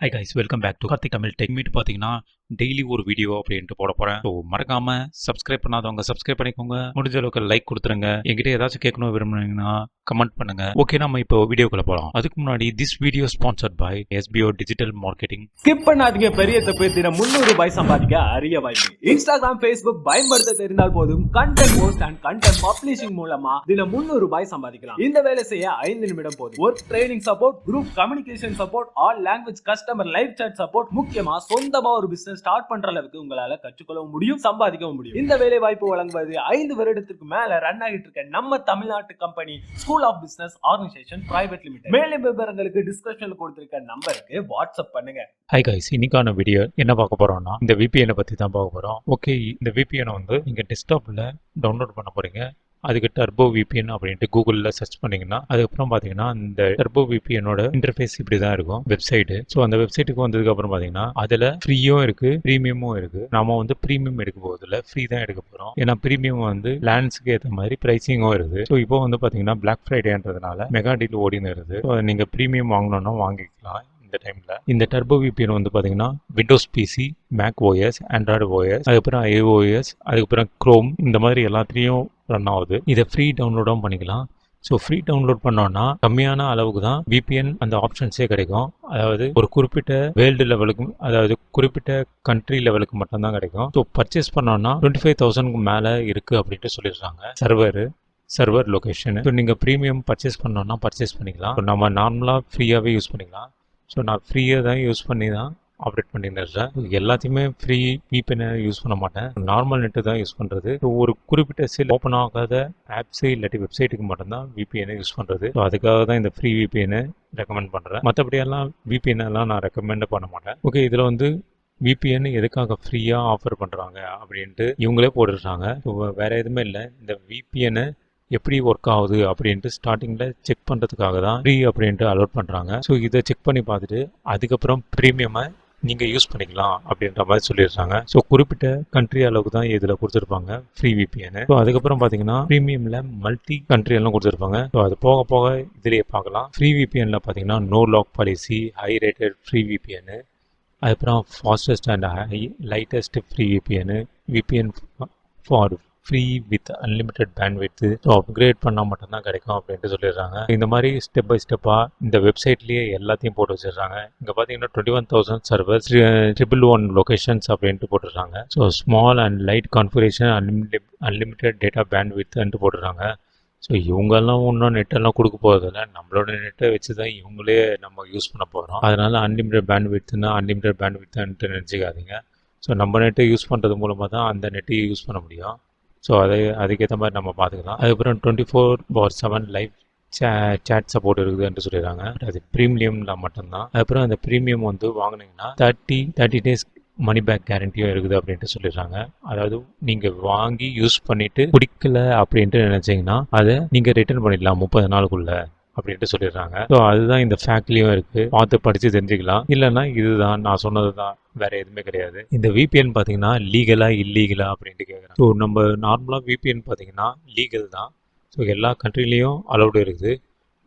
High guys, welcome back to Karthik Tamil tech meet. பார்த்தீங்கன்னா daily ஒரு video அப்படின்ட்டு போட போகிறேன். ஸோ மறக்காம சப்ஸ்கிரைப் பண்ணாதவங்க சப்ஸ்கிரைப் பண்ணிக்கோங்க. முடிஞ்ச அளவுக்கு லைக் கொடுத்துருங்க. என்கிட்ட ஏதாச்சும் கேட்கணும் விரும்புனீங்கன்னா கமெண்ட் பண்ணுங்க. ஓகே, நம்ம இப்போ வீடியோக்குள்ள போகலாம். அதுக்கு முன்னாடி this video sponsored by SBO digital marketing. Skip பண்ணாதீங்க. பெரிய தப்பு. தினம் 300 ரூபாய் சம்பாதிக்க அரிய வாய்ப்பு. இன்ஸ்டாகிராம், ஃபேஸ்புக் பயன்படுத்த தெரிந்தால் போதும். Content post and content publishing மூலமா தினம் 300 ரூபாய் சம்பாதிக்கலாம். இந்த வேலை செய்ய 5 நிமிடம் போதும். Work training support, group communication support, all language customer live chat support, முக்கியமா சொந்தமா ஒரு பிசினஸ் ஸ்டார்ட் பண்ற அளவுக்கு உங்களால கற்றுக்கொள்ளவும் முடியும், சம்பாதிக்கவும் முடியும். இந்த வேலை வாய்ப்பு வழங்குவது 5 வருடத்திற்கு மேல ரன் ஆகிட்டு இருக்க நம்ம தமிழ்நாட்டு company school of business organisation private limited. மேலும் விவரங்களுக்கு டிஸ்கிரிப்ஷன்ல கொடுத்திருக்க நம்பருக்கு வாட்ஸ்அப் பண்ணுங்க. ஹை கைஸ், இன்னைக்கான வீடியோ என்ன பார்க்க போறோம்னா இந்த VPN பத்தி தான் பார்க்க போறோம். ஓகே, இந்த VPN வந்து நீங்க டெஸ்க்டாப்ல டவுன்லோட் பண்ண போறீங்க. அதுக்கு டர்போ VPN அப்படின்ட்டு கூகுளில் சர்ச் பண்ணிங்கன்னா அதுக்கப்புறம் பார்த்தீங்கன்னா இந்த டர்போ VPNோட இன்டர்ஃபேஸ் இப்படி தான் இருக்கும் வெப்சைட்டு. ஸோ அந்த வெப்சைட்டுக்கு வந்ததுக்கு அப்புறம் பார்த்தீங்கன்னா அதில் ஃப்ரீயும் இருக்குது, ப்ரீமியமும் இருக்குது. நம்ம வந்து ப்ரீமியம் எடுக்க போகிறதில்ல, ஃப்ரீ தான் எடுக்க போகிறோம். ஏன்னா ப்ரீமியம் வந்து லேண்ட்ஸுக்கு ஏற்ற மாதிரி ப்ரைஸிங்கும் இருக்குது. ஸோ இப்போ வந்து பார்த்தீங்கன்னா பிளாக் ஃப்ரைடேன்றதுனால மெகா டீல் ஓடின்னு இருக்குது. ஸோ நீங்கள் ப்ரீமியம் வாங்கணுன்னா வாங்கிக்கலாம். இந்த டைம்ல இந்த டர்போ VPN வந்து பாத்தீங்கன்னா Windows PC, Mac OS, Android OS, அதுக்கப்புறம் iOS, அதுக்கப்புறம் குரோம், இந்த மாதிரி எல்லாத்துலேயும் ரன் ஆகுது. இதை ஃப்ரீ டவுன்லோடும் பண்ணிக்கலாம். ஸோ ஃப்ரீ டவுன்லோட் பண்ணோன்னா கம்மியான அளவுக்கு தான் VPN அந்த ஆப்ஷன்ஸே கிடைக்கும். அதாவது ஒரு குறிப்பிட்ட வேர்ல்டு லெவலுக்கு, அதாவது குறிப்பிட்ட கண்ட்ரி லெவலுக்கு மட்டும்தான் கிடைக்கும். ஸோ பர்ச்சேஸ் பண்ணோன்னா 25,000 மேலே இருக்குது அப்படின்ட்டு சொல்லிடுறாங்க சர்வர் லொக்கேஷன். ஸோ நீங்கள் ப்ரீமியம் பர்ச்சேஸ் பண்ணோன்னா பர்ச்சேஸ் பண்ணிக்கலாம். ஸோ நம்ம நார்மலாக ஃப்ரீயாகவே யூஸ் பண்ணிக்கலாம். ஸோ நான் ஃப்ரீயாக தான் யூஸ் பண்ணி தான் ஆப்ரேட் பண்ணிட்டு இருக்கேன். எல்லாத்தையுமே ஃப்ரீ VPN யூஸ் பண்ண மாட்டேன், நார்மல் நெட்டு தான் யூஸ் பண்ணுறது. ஸோ ஒரு குறிப்பிட்ட சில ஓப்பன் ஆகாத ஆப்ஸு இல்லாட்டி வெப்சைட்டுக்கு மட்டும்தான் VPN யூஸ் பண்ணுறது. ஸோ அதுக்காக தான் இந்த ஃப்ரீ VPN ரெக்கமெண்ட் பண்ணுறேன். மற்றபடியெல்லாம் VPN எல்லாம் நான் ரெக்கமெண்ட் பண்ண மாட்டேன். ஓகே, இதில் வந்து VPN எதுக்காக ஃப்ரீயாக ஆஃபர் பண்ணுறாங்க அப்படின்ட்டு இவங்களே போட்டுருக்காங்க. ஸோ வேறு எதுவுமே இல்லை. இந்த VPN எப்படி ஒர்க் ஆகுது அப்படின்ட்டு ஸ்டார்டிங்கில் செக் பண்ணுறதுக்காக தான் ஃப்ரீ அப்படின்ட்டு அலோட் பண்ணுறாங்க. ஸோ இதை செக் பண்ணி பார்த்துட்டு அதுக்கப்புறம் ப்ரீமியமை நீங்கள் யூஸ் பண்ணிக்கலாம் அப்படின்ற மாதிரி சொல்லிடுறாங்க. ஸோ குறிப்பிட்ட கண்ட்ரி அளவுக்கு தான் இதில் கொடுத்துருப்பாங்க ஃப்ரீ VPN. ஸோ அதுக்கப்புறம் பார்த்தீங்கன்னா ப்ரீமியமில் மல்டி கண்ட்ரி எல்லாம் கொடுத்துருப்பாங்க. ஸோ அது போக போக இதிலேயே பார்க்கலாம். ஃப்ரீ VPNல பார்த்தீங்கன்னா no log policy, high rated free VPN, அதுக்கப்புறம் fastest and lightest free VPN for free with unlimited bandwidth. So upgrade பண்ணால் மட்டும்தான் கிடைக்கும் அப்படின்ட்டு சொல்லிடுறாங்க. இந்த மாதிரி ஸ்டெப் பை ஸ்டெப்பாக இந்த வெப்சைட்லேயே எல்லாத்தையும் போட்டு வச்சிடுறாங்க. இங்கே பார்த்தீங்கன்னா 21,000 சர்வர்ஸ், 111 லொகேஷன்ஸ் அப்படின்ட்டு போட்டுடுறாங்க. So small and light configuration, unlimited data பேண்ட்வித்ன்ட்டு போட்டுடுறாங்க. ஸோ இவங்கெல்லாம் ஒன்றும் நெட்டெல்லாம் கொடுக்க போகிறதில்ல, நம்மளோட நெட்டை வச்சு தான் இவங்களே நம்ம யூஸ் பண்ண போகிறோம். அதனால் அன்லிமிட்டட் பேண்ட்வித்ன்ட்டு நினச்சிக்காதீங்க. ஸோ நம்ம நெட்டை யூஸ் பண்ணுறது மூலமாக தான் அந்த நெட்டையும் யூஸ் பண்ண முடியும். ஸோ அதுக்கேற்ற மாதிரி நம்ம பார்த்துக்கலாம். அதுக்கப்புறம் 24/7 லைவ் சேட் சப்போர்ட் இருக்குதுன்ட்டு சொல்லிடுறாங்க. அது ப்ரீமியம்ல மட்டும்தான். அதுக்கப்புறம் அந்த ப்ரீமியம் வந்து வாங்கினீங்கன்னா 30 டேஸ் மணி பேக் கேரண்டியும் இருக்குது அப்படின்ட்டு சொல்லிடுறாங்க. அதாவது நீங்கள் வாங்கி யூஸ் பண்ணிட்டு பிடிக்கல அப்படின்ட்டு நினச்சிங்கன்னா அதை நீங்கள் ரிட்டர்ன் பண்ணிடலாம் 30 நாளுக்குள்ள அப்படின்ட்டு சொல்லிடுறாங்க. ஸோ அதுதான் இந்த ஃபேக்ட்லியும் இருக்குது, பார்த்து படித்து தெரிஞ்சுக்கலாம். இல்லைன்னா இதுதான் நான் சொன்னது தான், வேற எதுவுமே கிடையாது. இந்த VPN பார்த்தீங்கன்னா லீகலா இல்லீகலா அப்படின்ட்டு கேட்குறாங்க. ஸோ நம்ம நார்மலாக VPN பார்த்தீங்கன்னா லீகல் தான். ஸோ எல்லா கண்ட்ரிலையும் அலௌடு இருக்குது.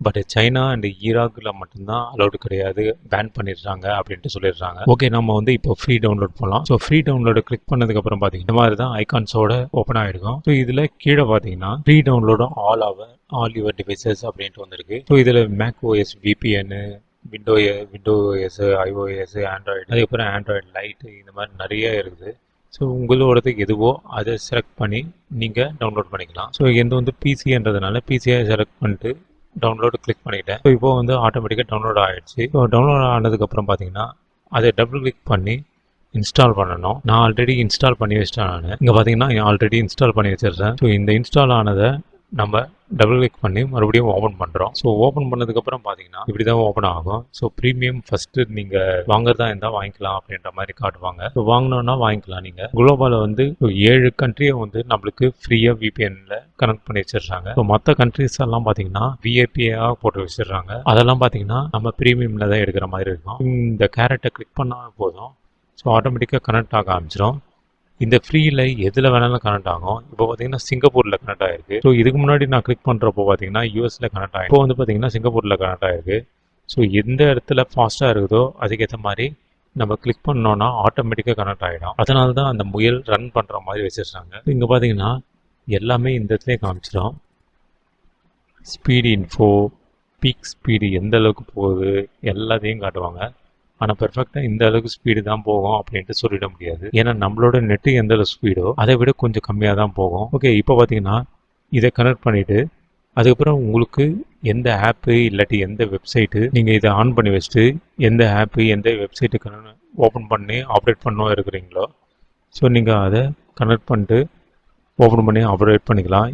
பட் சைனா அண்ட் ஈராக்கில் மட்டும்தான் அலௌடு கிடையாது, பேன் பண்ணிடுறாங்க அப்படின்ட்டு சொல்லிடுறாங்க. ஓகே, நம்ம வந்து இப்போ ஃப்ரீ டவுன்லோட் பண்ணலாம். ஸோ ஃப்ரீ டவுன்லோடு கிளிக் பண்ணதுக்கப்புறம் பார்த்தீங்கன்னா இந்த மாதிரி தான் ஐகான்ஸோட ஓப்பன் ஆகிருக்கும். ஸோ இதில் கீழே பார்த்தீங்கன்னா free download all your devices அப்படின்ட்டு வந்திருக்கு. ஸோ இதில் Mac OS VPN, Windows, iOS, Android, அதுக்கப்புறம் ஆண்ட்ராய்டு லைட்டு, இந்த மாதிரி நிறைய இருக்குது. ஸோ உங்களோடதுக்கு எதுவோ அதை செலக்ட் பண்ணி நீங்கள் டவுன்லோட் பண்ணிக்கலாம். ஸோ எந்த வந்து PCன்றதுனால PCயை செலக்ட் பண்ணிட்டு டவுன்லோடு கிளிக் பண்ணிட்டேன். ஸோ இப்போ வந்து ஆட்டோமேட்டிக்காக டவுன்லோட் ஆகிடுச்சு. ஸோ டவுன்லோட் ஆனதுக்கப்புறம் பார்த்தீங்கன்னா அதை டபுள் கிளிக் பண்ணி இன்ஸ்டால் பண்ணணும். நான் ஆல்ரெடி இன்ஸ்டால் பண்ணி வச்சிட்டேன். நான் இங்கே பார்த்தீங்கன்னா ஆல்ரெடி இன்ஸ்டால் பண்ணி வச்சிடுறேன். ஸோ இந்த இன்ஸ்டால் ஆனதை நம்ம டபுள் கிளிக் பண்ணி மறுபடியும் ஓப்பன் பண்ணுறோம். ஸோ ஓப்பன் பண்ணதுக்கப்புறம் பார்த்தீங்கன்னா இப்படி தான் ஓப்பன் ஆகும். ஸோ ப்ரீமியம் ஃபஸ்ட்டு நீங்கள் வாங்குறதா இருந்தால் வாங்கிக்கலாம் அப்படின்ற மாதிரி காட்டுவாங்க. ஸோ வாங்கினோன்னா வாங்கிக்கலாம். நீங்கள் குளோபாவில் வந்து 7 கண்ட்ரியை வந்து நம்மளுக்கு ஃப்ரீயாக VPNல கனெக்ட் பண்ணி வச்சிடுறாங்க. ஸோ மற்ற கண்ட்ரிஸ் எல்லாம் பார்த்தீங்கன்னா VIPயாக போட்டு வச்சிடுறாங்க. அதெல்லாம் பார்த்தீங்கன்னா நம்ம ப்ரீமியமில் தான் எடுக்கிற மாதிரி இருக்கும். இந்த கேரட்டை கிளிக் பண்ணால் போதும், ஸோ ஆட்டோமேட்டிக்காக கனெக்ட் ஆக ஆரம்பிச்சிடும். இந்த ஃப்ரீயில் எதில் வேணாலும் கனெக்ட் ஆகும். இப்போ பார்த்தீங்கன்னா சிங்கப்பூரில் கனெக்ட் ஆகிருக்கு. ஸோ இதுக்கு முன்னாடி நான் கிளிக் பண்ணுறப்போ பார்த்தீங்கன்னா யூஎஸில் கனெக்ட் ஆகிருக்கு. இப்போ வந்து பார்த்தீங்கன்னா சிங்கப்பூரில் கனெக்ட் ஆகிருக்கு. ஸோ எந்த இடத்துல ஃபாஸ்ட்டாக இருக்குதோ அதுக்கேற்ற மாதிரி நம்ம கிளிக் பண்ணோன்னா ஆட்டோமேட்டிக்காக கனெக்ட் ஆகிடும். அதனால தான் அந்த முயல் ரன் பண்ணுற மாதிரி வச்சிருக்காங்க. இங்கே பார்த்தீங்கன்னா எல்லாமே இந்த இடத்துலேயே காமிச்சிடும். ஸ்பீடு இன்ஃபோ, பீக் ஸ்பீடு எந்த அளவுக்கு போகுது எல்லாத்தையும் காட்டுவாங்க. ஆனால் பெர்ஃபெக்டாக இந்த அளவுக்கு ஸ்பீடு தான் போகும் அப்படின்ட்டு சொல்லிட முடியாது. ஏன்னா நம்மளோட நெட்டு எந்த அளவு ஸ்பீடோ அதை விட கொஞ்சம் கம்மியாக தான் போகும். ஓகே, இப்போ பார்த்தீங்கன்னா இதை கனெக்ட் பண்ணிவிட்டு அதுக்கப்புறம் உங்களுக்கு எந்த ஆப்பு இல்லாட்டி எந்த வெப்சைட்டு நீங்கள் இதை ஆன் பண்ணி வச்சுட்டு எந்த ஆப்பு எந்த வெப்சைட்டுக்கு ஓப்பன் பண்ணி ஆப்ரேட் பண்ண இருக்கிறீங்களோ ஸோ நீங்கள் அதை கனெக்ட் பண்ணிட்டு ஓப்பன் பண்ணி ஆப்ரேட் பண்ணிக்கலாம்.